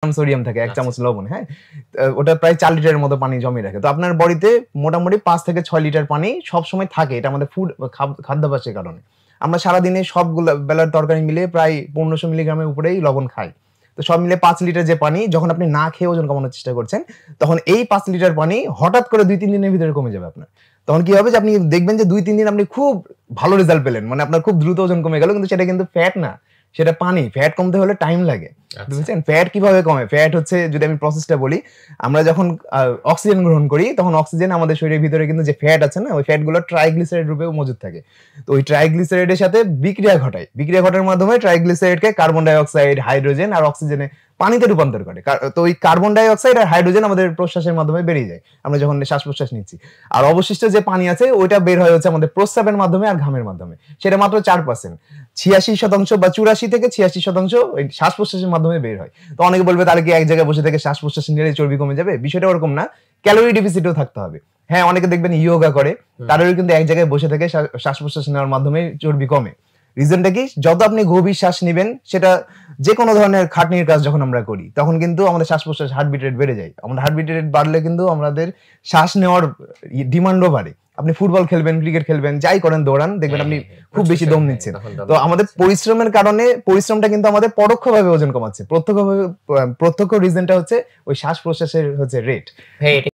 Sodium থাকে 1 চামচ লবণ, হ্যাঁ? ওটা প্রায় 4 লিটারের মতো পানি জমিয়ে রাখে। তো আপনার বডিতে মোটামুটি 5 থেকে 6 লিটার পানি সবসময় থাকে। এটা আমাদের খাদ্যাভ্যাসের কারণে। আমরা সারাদিনে সবগুলা বেলার তরকারি মিলিয়ে প্রায় 1500 মিলিগ্রামের উপরেই লবণ খাই। তো সব মিলে 5 লিটার যে পানি যখন আপনি না খেয়ে ওজন কমানোর চেষ্টা করছেন, তখন এই 5 লিটার পানি হঠাৎ করে 2-3 দিনের ভিতরে কমে যাবে আপনার। তখন কি হবে যে আপনি দেখবেন যে 2-3 দিন আপনি খুব ভালো রেজাল্ট পেলেন। মানে আপনার খুব দ্রুত ওজন কমে গেল। কিন্তু সেটা কিন্তু ফ্যাট না। সেটা পানি। ফ্যাট কমতে হলে টাইম লাগে। বুঝছেন? ফ্যাট কিভাবে কমে? ফ্যাট হচ্ছে যদি আমি প্রসেসটা বলি, আমরা যখন অক্সিজেন গ্রহণ করি তখন অক্সিজেন আমাদের শরীরের ভিতরে কিন্তু যে ফ্যাট আছে না, ওই ফ্যাট গুলো ট্রাইগ্লিসারাইড রূপেও মজুদ থাকে। তো ওই ট্রাইগ্লিসারাইডের সাথে বিক্রিয়া ঘটায়। বিক্রিয়া ঘটার মাধ্যমে ট্রাইগ্লিসারাইডকে কার্বন ডাই অক্সাইড, হাইড্রোজেন আর অক্সিজেনে পানিতে রূপান্তর করে। তো ওই কার্বন ডাই অক্সাইড আর হাইড্রোজেন আমাদের প্রশ্বাসের মাধ্যমে বেরিয়ে যায়। আমরা যখন শ্বাস-প্রশ্বাস নিচ্ছি। আর অবশিষ্ট যে পানি আছে ওইটা বের হয় হচ্ছে আমাদের প্রস্রাবের মাধ্যমে আর ঘামের মাধ্যমে। সেটা মাত্র 4%। 86% বা 84 থেকে 86% ওই শ্বাস-প্রশ্বাসের মাধ্যমে বের হয়। তো অনেকে বলবে তাহলে কি এক জায়গায় বসে থেকে শ্বাস-প্রশ্বাস নিলে চর্বি কমে যাবে? বিষয়টা ওরকম না। ক্যালোরি ডেফিসিটও থাকতে হবে। হ্যাঁ, অনেকে দেখবেন ইয়োগা করে। তাদেরও কিন্তু এক জায়গায় বসে থেকে শ্বাস-প্রশ্বাস নেওয়ার মাধ্যমে চর্বি কমে। রিজনটা কি? যত আপনি গভীর শ্বাস নিবেন, সেটা যেকোনো ধরনের খাটনির কাজ যখন আমরা করি, তখন কিন্তু আমাদের শ্বাস-প্রশ্বাস হার্টবিট রেট বেড়ে যায়। আমাদের হার্টবিট রেট বাড়লে কিন্তু আমাদের শ্বাস নেওয়ার ডিমান্ডও বাড়ে। আপনি ফুটবল খেলবেন, ক্রিকেট খেলবেন, যাই করেন দৌড়ান, দেখবেন আপনি খুব বেশি দম নিচ্ছেন। তো আমাদের পরিশ্রমের কারণে পরিশ্রমটা কিন্তু আমাদের পরোক্ষভাবে ওজন কমাচ্ছে। প্রত্যক্ষ রিজনটা হচ্ছে ওই শ্বাস-প্রশ্বাসের হচ্ছে রেট।